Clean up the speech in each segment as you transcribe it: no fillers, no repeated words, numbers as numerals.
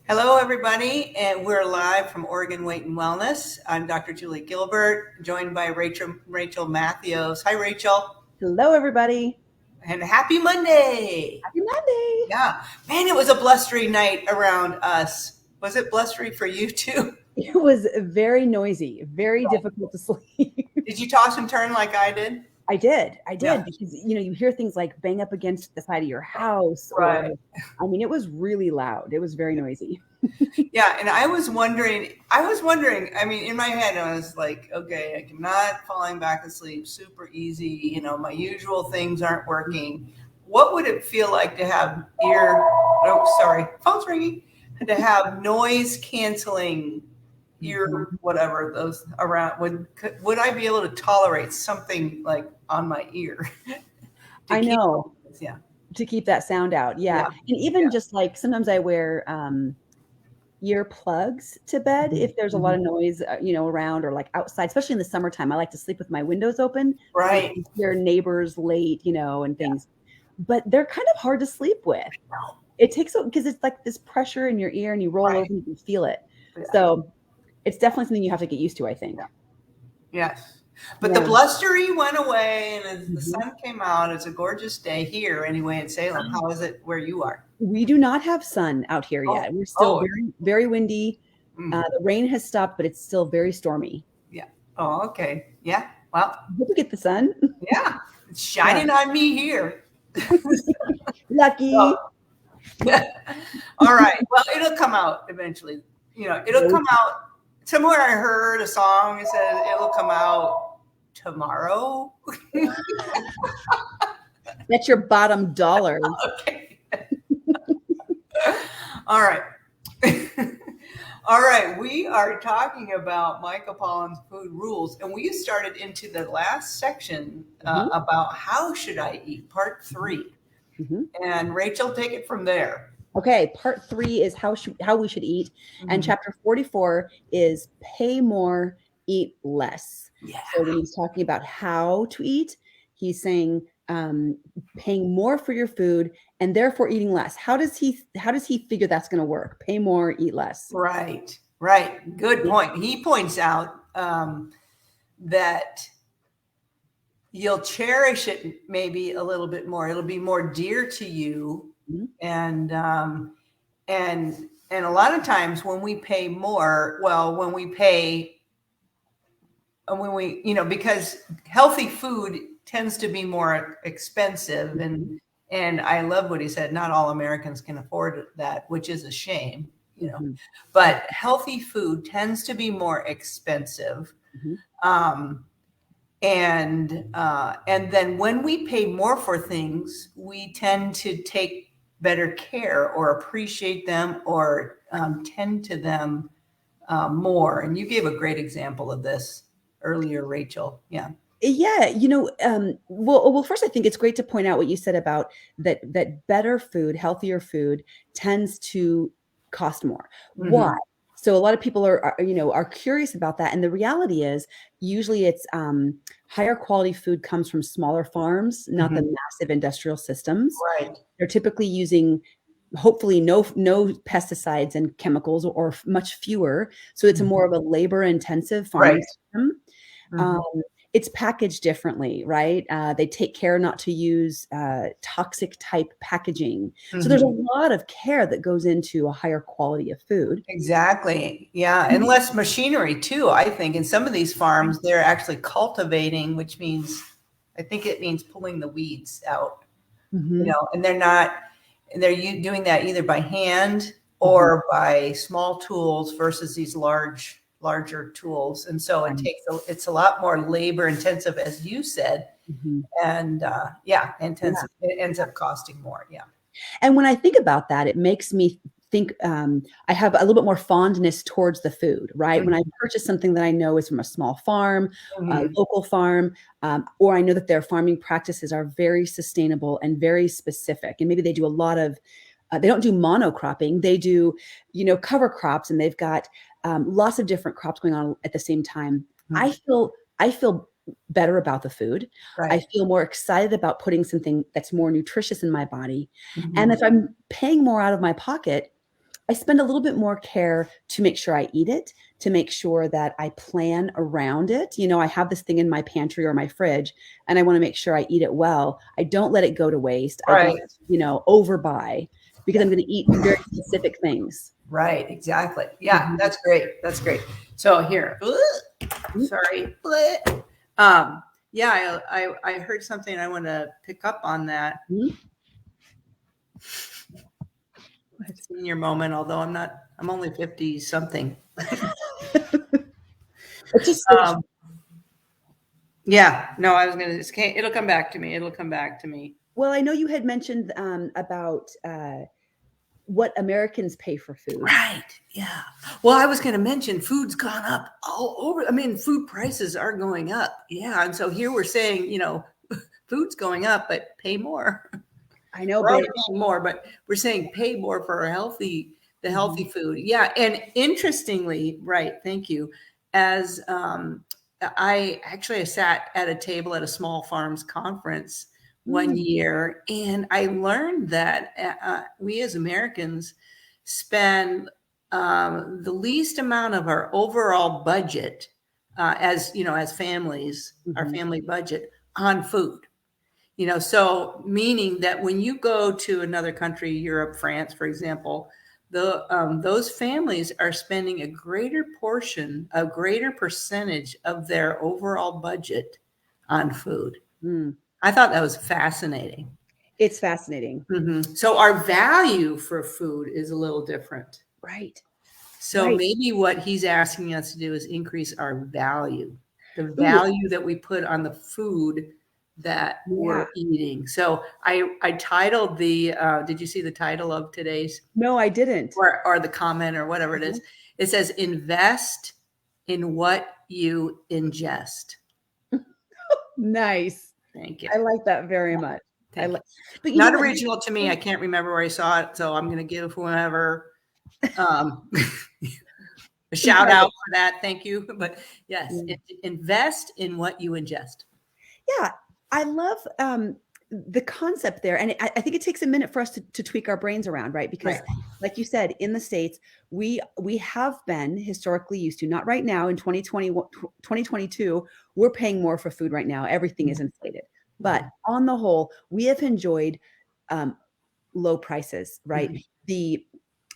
Hello, everybody, and we're live from Oregon Weight and Wellness. I'm Dr. Julie Gilbert, joined by Rachel Matthews. Hi, Rachel, Hello, everybody. and happy Monday. Happy Monday. Yeah, man, it was a blustery night around us. Was it blustery for you too? It was very noisy, very difficult to sleep. Did you toss and turn like I did? I did Yeah. because you hear things like bang up against the side of your house, Right. or it was really loud. It was very noisy. Yeah, and I was wondering, in my head, I was like, okay, I'm not falling back asleep super easy. My usual things aren't working. What would it feel like to have phone's ringing, to have noise canceling ear, whatever those around? Would I be able to tolerate something like on my ear? I know. Yeah. To keep that sound out. Yeah. And even just like sometimes I wear ear plugs to bed if there's a lot of noise, around or like outside, especially in the summertime. I like to sleep with my windows open. Right. So hear neighbors late, and things. But they're kind of hard to sleep with. It takes, because it's like this pressure in your ear and you roll over and you can feel it. Yeah. So it's definitely something you have to get used to, I think. Yes. But the blustery went away, and as the sun came out, it's a gorgeous day here anyway in Salem. How is it where you are? We do not have sun out here yet. We're still very, very windy. The rain has stopped, but it's still very stormy. Yeah. Oh, okay. Yeah. Well, I hope we get the sun. Yeah. It's shining on me here. Lucky. All right. Well, it'll come out eventually. It'll come out. Somewhere I heard a song that says it'll come out tomorrow. That's your bottom dollar. Okay. All right. All right. We are talking about Michael Pollan's food rules, and we started into the last section about how should I eat, part 3. And Rachel, take it from there. Okay, part 3 is how we should eat, and chapter 44 is pay more, eat less. Yeah. So when he's talking about how to eat, he's saying paying more for your food and therefore eating less. How does he figure that's going to work? Pay more, eat less. Right. Good point. He points out that you'll cherish it maybe a little bit more. It'll be more dear to you. And a lot of times when we pay more, because healthy food tends to be more expensive, and I love what he said. Not all Americans can afford that, which is a shame, but healthy food tends to be more expensive. And then when we pay more for things, we tend to take better care or appreciate them or tend to them more. And you gave a great example of this earlier, Rachel. Yeah. Yeah. Well, first, I think it's great to point out what you said about that better food, healthier food tends to cost more. Why? So a lot of people are curious about that. And the reality is usually it's higher quality food comes from smaller farms, not the massive industrial systems. Right. They're typically using hopefully no pesticides and chemicals, or much fewer. So it's more of a labor intensive farming system. It's packaged differently, right? They take care not to use toxic type packaging. So there's a lot of care that goes into a higher quality of food. Exactly. Yeah. And less machinery too, I think. In some of these farms, they're actually cultivating, which means, I think it means pulling the weeds out, and they're doing that either by hand or by small tools versus these larger tools. And so it's a lot more labor intensive, as you said, and intensive. It ends up costing more. Yeah. And when I think about that, it makes me think I have a little bit more fondness towards the food, right? When I purchase something that I know is from a small farm, a local farm, or I know that their farming practices are very sustainable and very specific. And maybe they do a lot of, they don't do monocropping. They do, cover crops, and they've got lots of different crops going on at the same time. I feel better about the food. Right. I feel more excited about putting something that's more nutritious in my body. And if I'm paying more out of my pocket, I spend a little bit more care to make sure I eat it, to make sure that I plan around it. I have this thing in my pantry or my fridge, and I want to make sure I eat it well. I don't let it go to waste. I Right. don't, overbuy, because I'm going to eat very specific things. Right. Exactly. Yeah. That's great. That's great. So here, sorry. Yeah, I heard something. I want to pick up on that. Senior moment, although I'm only 50 something. Yeah, no, I was going to, it'll come back to me. It'll come back to me. Well, I know you had mentioned about what Americans pay for food. Right. Yeah. Well, I was going to mention food's gone up all over. I mean, food prices are going up. Yeah. And so here we're saying, food's going up, but pay more. I know, we're already paying more, but we're saying pay more for the healthy food. Yeah. And interestingly, right. Thank you. As I sat at a table at a small farms conference one year, and I learned that we as Americans spend the least amount of our overall budget as families, our family budget on food. So meaning that when you go to another country, Europe, France, for example, those families are spending a greater percentage of their overall budget on food. I thought that was fascinating. It's fascinating. So our value for food is a little different. Right. So maybe what he's asking us to do is increase our value, the value that we put on the food that we're eating. So I titled did you see the title of today's? No, I didn't. Or the comment or whatever it is. It says, invest in what you ingest. Nice. Thank you. I like that very much. But not original to me. I can't remember where I saw it. So I'm going to give whoever a shout out for that. Thank you. But yes, invest in what you ingest. Yeah. I love the concept there. And I think it takes a minute for us to tweak our brains around, right? Because like you said, in the States, we have been historically used to, not right now in 2022, we're paying more for food right now. Everything is inflated. But on the whole, we have enjoyed low prices, right?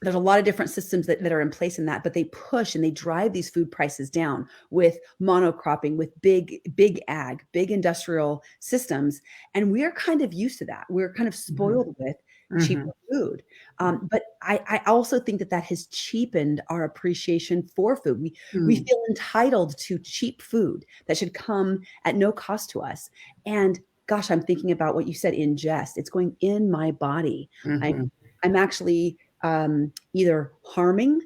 There's a lot of different systems that are in place in that, but they push and they drive these food prices down with monocropping, with big ag, big industrial systems. And we're kind of used to that. We're kind of spoiled with cheaper food. But I also think that has cheapened our appreciation for food. We feel entitled to cheap food that should come at no cost to us. And gosh, I'm thinking about what you said, ingest. It's going in my body. I'm actually either harming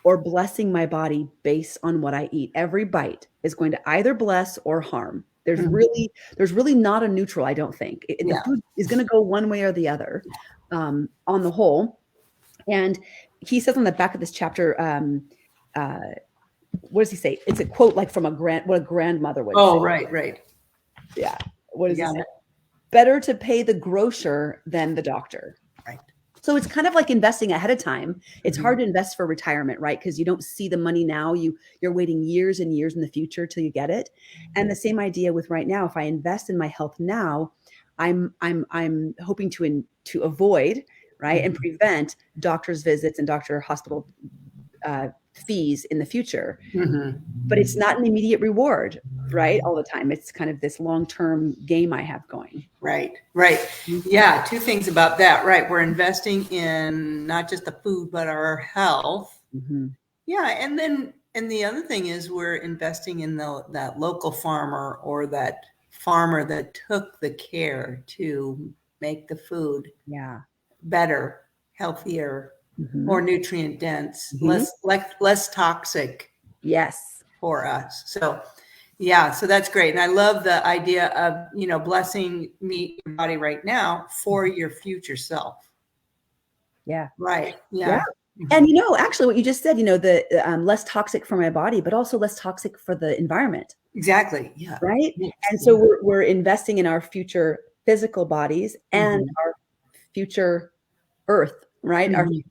or blessing my body based on what I eat. Every bite is going to either bless or harm. There's really not a neutral, I don't think. The food is going to go one way or the other on the whole. And he says on the back of this chapter, what does he say? It's a quote like from what a grandmother would say. Oh, right. Yeah. What does he say? Better to pay the grocer than the doctor. Right. So it's kind of like investing ahead of time. It's hard to invest for retirement, right? Because you don't see the money now. You're waiting years and years in the future till you get it. And the same idea with right now. If I invest in my health now, I'm hoping to avoid, right, and prevent doctor's visits and hospital fees in the future. But it's not an immediate reward, right? All the time. It's kind of this long-term game I have going. Right. Yeah. Two things about that. Right. We're investing in not just the food, but our health. Yeah. And the other thing is we're investing in that local farmer or that farmer that took the care to make the food better, healthier, more nutrient dense, less toxic. Yes. For us. So that's great. And I love the idea of, blessing your body right now for your future self. Yeah. Right. Yeah. And, actually what you just said, the less toxic for my body, but also less toxic for the environment. Exactly. Yeah. Right. And so we're investing in our future physical bodies and our future earth, right? Our future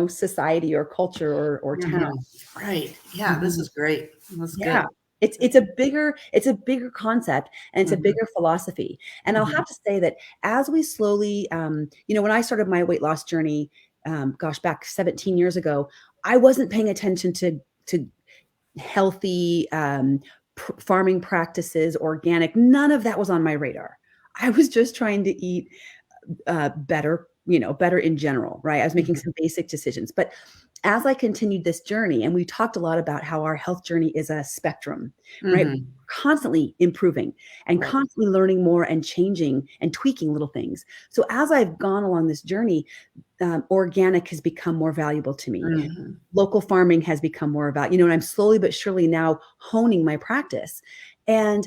society or culture or town. Right. Yeah. This is great. That's Yeah. good. It's a bigger concept, and it's a bigger philosophy. And I'll have to say that as we slowly, when I started my weight loss journey, back 17 years ago, I wasn't paying attention to healthy farming practices, organic. None of that was on my radar. I was just trying to eat better, better in general, right? I was making some basic decisions. But as I continued this journey, and we talked a lot about how our health journey is a spectrum, right? Constantly improving and constantly learning more and changing and tweaking little things. So as I've gone along this journey, organic has become more valuable to me. Local farming has become more about, and I'm slowly but surely now honing my practice. And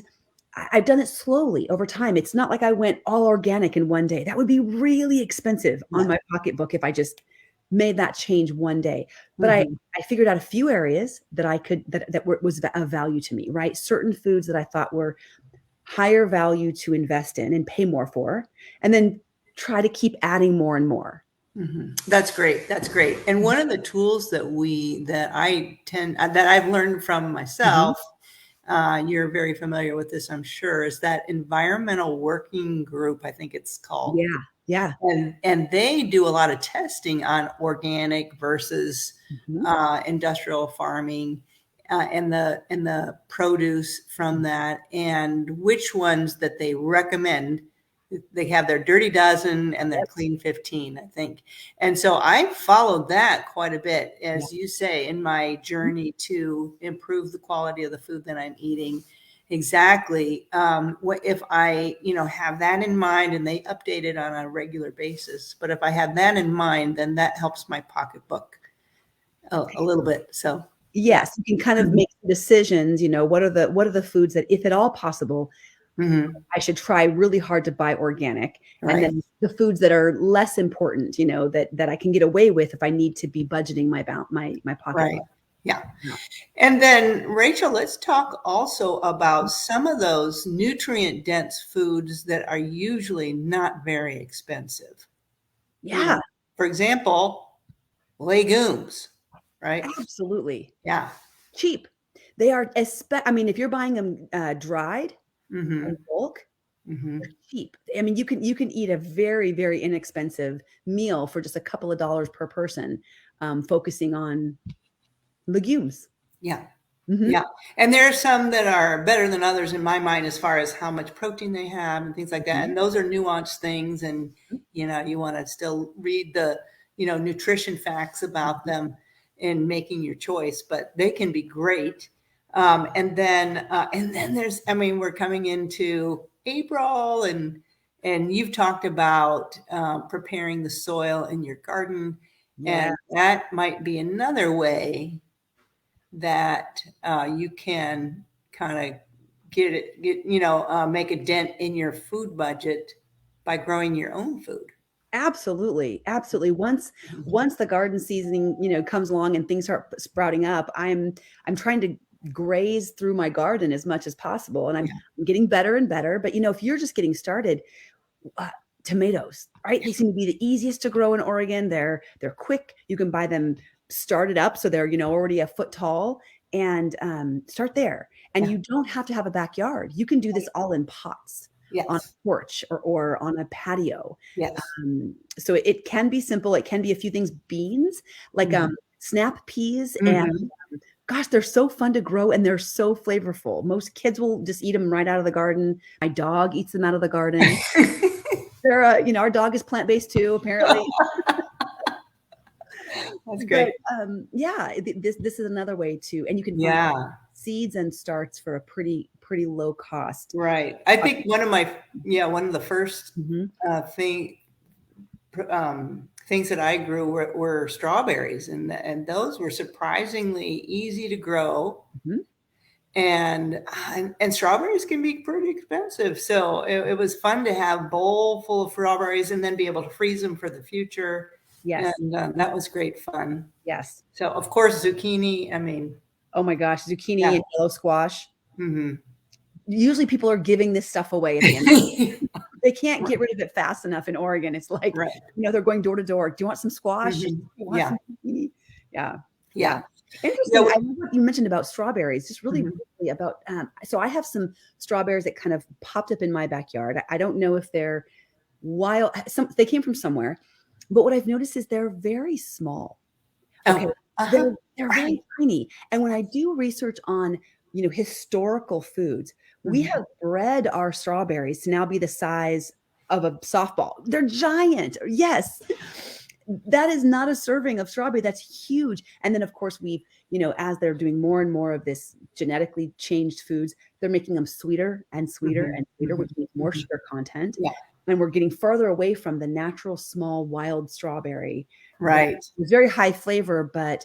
I've done it slowly over time. It's not like I went all organic in one day. That would be really expensive on my pocketbook if I just made that change one day. But I figured out a few areas that I could, was of value to me, right? Certain foods that I thought were higher value to invest in and pay more for, and then try to keep adding more and more. That's great. That's great. And one of the tools that I've learned from myself, you're very familiar with this, I'm sure, is that environmental working group, I think it's called. Yeah. And they do a lot of testing on organic versus industrial farming, and the produce from that, and which ones that they recommend. They have their dirty dozen and their clean 15, I think. And so I followed that quite a bit, as you say, in my journey to improve the quality of the food that I'm eating. Exactly. If I, have that in mind, and they update it on a regular basis, but if I have that in mind, then that helps my pocketbook a little bit. So yes, you can kind of make decisions, what are the foods that, if at all possible, I should try really hard to buy organic. And then the foods that are less important, that I can get away with if I need to be budgeting my pocketbook. Right. Yeah. And then, Rachel, let's talk also about some of those nutrient dense foods that are usually not very expensive. Yeah. For example, legumes, right? Absolutely. Yeah. Cheap. They are, if you're buying them dried in bulk, they're cheap. You can eat a very, very inexpensive meal for just a couple of dollars per person, focusing on legumes. Yeah. Yeah. And there are some that are better than others in my mind, as far as how much protein they have and things like that. And those are nuanced things. And, you want to still read the, nutrition facts about them in making your choice, but they can be great. And then there's, we're coming into April, and you've talked about preparing the soil in your garden. And that might be another way that you can kind of make a dent in your food budget by growing your own food. Absolutely. Once the garden season, comes along and things start sprouting up, I'm trying to graze through my garden as much as possible, and I'm getting better and better. But if you're just getting started, tomatoes, right? They seem to be the easiest to grow in Oregon. They're quick. You can buy them started up, so they're already a foot tall, and start there. And you don't have to have a backyard. You can do this all in pots. On a porch or on a patio. So it can be simple. It can be a few things. Beans, like snap peas, and gosh, they're so fun to grow, and they're so flavorful. Most kids will just eat them right out of the garden. My dog eats them out of the garden. They're, our dog is plant-based too, apparently. That's great. But, this is another way to, and you can find seeds and starts for a pretty low cost. Right. I think one of the first things that I grew were strawberries, and those were surprisingly easy to grow. And strawberries can be pretty expensive. So it was fun to have a bowl full of strawberries and then be able to freeze them for the future. Yes. And that was great fun. Yes. So, of course, zucchini, oh my gosh, zucchini and yellow squash. Usually people are giving this stuff away at the end. They can't get rid of it fast enough in Oregon. It's like, Right. they're going door to door. Do you want some squash? Mhm. Do you want Yeah. some zucchini? Yeah. Yeah. Interesting. Yeah. I love what you mentioned about strawberries, just really Mhm. briefly about, so I have some strawberries that kind of popped up in my backyard. I don't know if they're wild. They came from somewhere, but what I've noticed is they're very small. Okay. Oh, uh-huh. They're Right. very tiny. And when I do research on, historical foods, we Mhm. have bred our strawberries to now be the size of a softball. They're giant. Yes. That is not a serving of strawberry. That's huge. And then, of course, as they're doing more and more of this genetically changed foods, they're making them sweeter and sweeter Mhm. and sweeter, Mhm. which means more Mhm. sugar content. Yeah. And we're getting further away from the natural, small, wild strawberry that Right. was very high flavor, but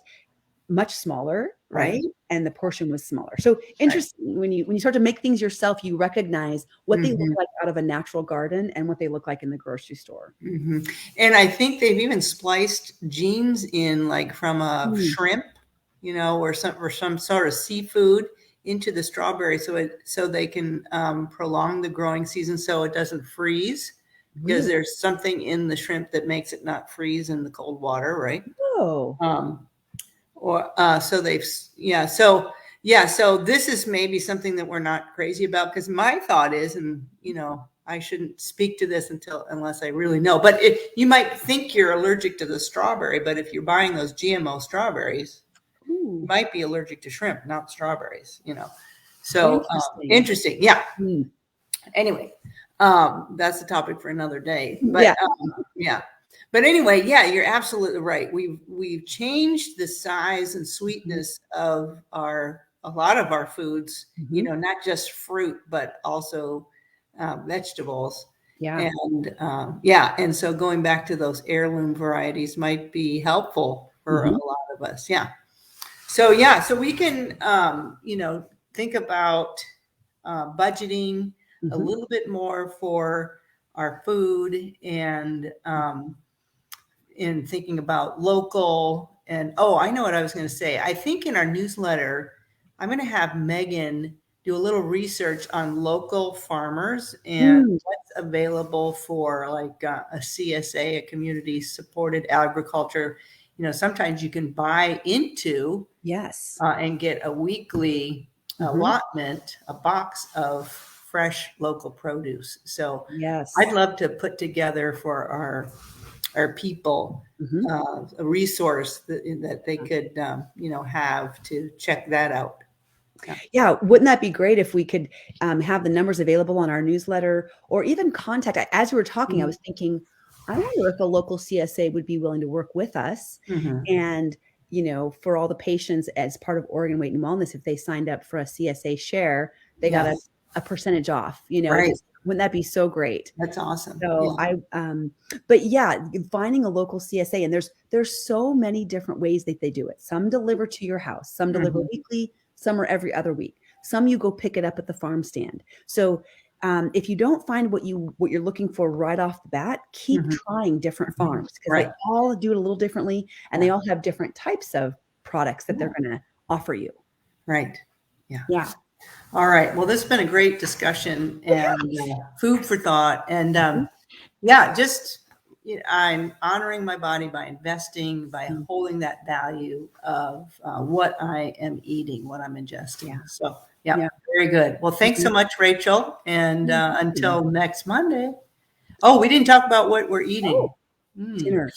much smaller, Right. right? And the portion was smaller. So Right. interesting, when you start to make things yourself, you recognize what they look Mhm. like out of a natural garden and what they look like in the grocery store. Mhm. And I think they've even spliced genes in, like, from a Mm, shrimp, or some sort of seafood into the strawberry, so they can prolong the growing season so it doesn't freeze, because really? there's something in the shrimp that makes it not freeze in the cold water, right? Oh, Um, or so they've yeah so this is maybe something that we're not crazy about, because my thought is, and I shouldn't speak to this unless I really know, but if you might think you're allergic to the strawberry, but if you're buying those GMO strawberries, you ooh, might be allergic to shrimp, not strawberries. So interesting. interesting. Yeah. Mm, Anyway, that's a topic for another day, but yeah. yeah. But anyway, yeah, you're absolutely right. We've changed the size and sweetness of a lot of our foods, Mhm. not just fruit, but also vegetables. Yeah. And yeah, and so going back to those heirloom varieties might be helpful for a Mhm. lot of us. Yeah. So yeah, so we can think about budgeting a Mhm. little bit more for our food, and in thinking about local. And I know what I was going to say. I think in our newsletter, I'm going to have Megan do a little research on local farmers and Mm, what's available for, like, a CSA, a community supported agriculture. Sometimes you can buy into yes. and get a weekly Mhm. allotment, a box of fresh local produce. So I'd Yes. love to put together for our people Mhm. a resource that they could have to check that out. Yeah. Yeah, wouldn't that be great if we could, have the numbers available on our newsletter or even contact as we were talking, I Mhm. was thinking, I wonder if a local CSA would be willing to work with us Mhm. and, for all the patients as part of Oregon Weight and Wellness, if they signed up for a CSA share, they got a Yes. a percentage off, Right. just wouldn't that be so great? That's awesome. So Yeah. but yeah, finding a local CSA, and there's so many different ways that they do it. Some deliver to your house, some deliver Mhm. weekly, some are every other week. Some you go pick it up at the farm stand. So if you don't find what you're looking for right off the bat, keep Mhm. trying different Mhm. farms because they Right. all do it a little differently, and they Yeah. all have different types of products that they're Yeah. going to offer you. Right. Yeah. Yeah. All right. Well, this has been a great discussion and food for thought. And Mhm. yeah, just I'm honoring my body by investing, by Mhm. holding that value of what I am eating, what I'm ingesting. Yeah. So, yeah, Yeah. very good. Well, thanks so Mhm. much, Rachel. And Mhm. until next Monday. Oh, we didn't talk about what we're eating. Oh, Mm. dinner.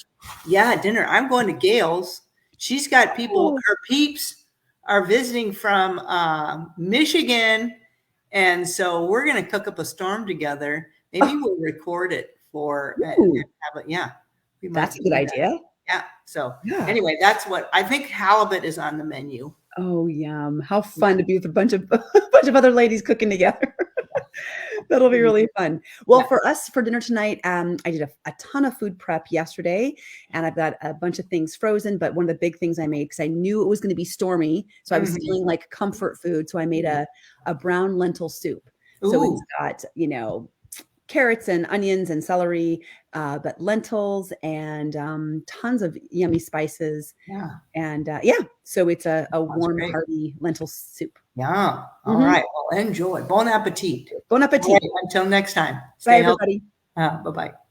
Yeah, dinner. I'm going to Gail's. She's got people, Oh. her peeps are visiting from Michigan. And so we're going to cook up a storm together. Maybe we'll record it for, and Ooh, have it. Yeah, we might that's a good do that. idea. Yeah. So Yeah. anyway, that's what I think. Halibut is on the menu. Oh, yum. How fun to be with a bunch of a bunch of other ladies cooking together. That'll be really fun. Well, Yeah. for us for dinner tonight, I did a ton of food prep yesterday, and I've got a bunch of things frozen. But one of the big things I made because I knew it was going to be stormy, so I was Mhm. feeling like comfort food. So I made a brown lentil soup. So it's Ooh, got carrots and onions and celery, but lentils and tons of yummy spices. yeah. And yeah, so it's a Sounds warm, great. hearty lentil soup. Yeah. All Mhm. right. Well, enjoy. Bon appetit. Bon All right. appetit. Until next time, Bye, stay healthy. everybody. Bye-bye.